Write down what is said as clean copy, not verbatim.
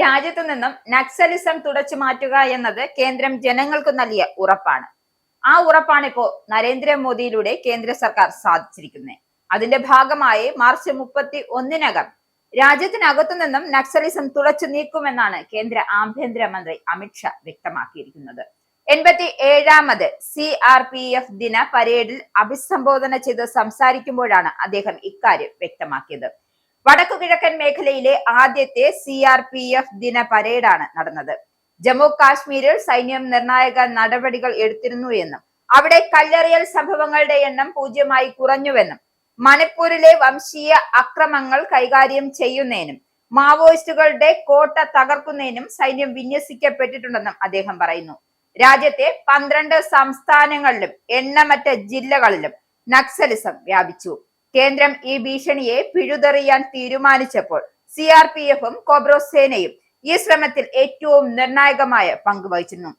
രാജ്യത്തു നിന്നും നക്സലിസം തുടച്ചു മാറ്റുക എന്നത് കേന്ദ്രം ജനങ്ങൾക്ക് നൽകിയ ഉറപ്പാണ്. ആ ഉറപ്പാണ് ഇപ്പോ നരേന്ദ്രമോദിയിലൂടെ കേന്ദ്ര സർക്കാർ സാധിച്ചിരിക്കുന്നത്. അതിന്റെ ഭാഗമായി മാർച്ച് 31-നകം രാജ്യത്തിനകത്തു നിന്നും നക്സലിസം തുടച്ചു നീക്കുമെന്നാണ് കേന്ദ്ര ആഭ്യന്തരമന്ത്രി അമിത്ഷാ വ്യക്തമാക്കിയിരിക്കുന്നത്. 87ാമത് CRPF ദിന പരേഡിൽ അഭിസംബോധന ചെയ്ത് സംസാരിക്കുമ്പോഴാണ് അദ്ദേഹം ഇക്കാര്യം വ്യക്തമാക്കിയത്. വടക്കുകിഴക്കൻ മേഖലയിലെ ആദ്യത്തെ CRPF ദിന പരേഡാണ് നടന്നത്. ജമ്മു കാശ്മീരിൽ സൈന്യം നിർണായക നടപടികൾ എടുത്തിരുന്നു എന്നും അവിടെ കല്ലെറിയൽ സംഭവങ്ങളുടെ എണ്ണം 0 കുറഞ്ഞുവെന്നും മണിപ്പൂരിലെ വംശീയ അക്രമങ്ങൾ കൈകാര്യം ചെയ്യുന്നതിനും മാവോയിസ്റ്റുകളുടെ കോട്ട തകർക്കുന്നതിനും സൈന്യം വിന്യസിക്കപ്പെട്ടിട്ടുണ്ടെന്നും അദ്ദേഹം പറയുന്നു. രാജ്യത്തെ 12 സംസ്ഥാനങ്ങളിലും എണ്ണമറ്റ ജില്ലകളിലും നക്സലിസം വ്യാപിച്ചു. കേന്ദ്രം ഈ ഭീഷണിയെ പിഴുതെറിയാൻ തീരുമാനിച്ചപ്പോൾ CRPF-ഉം കോബ്ര സേനയും ഈ ശ്രമത്തിൽ ഏറ്റവും നിർണായകമായ പങ്ക് വഹിച്ചിരുന്നു.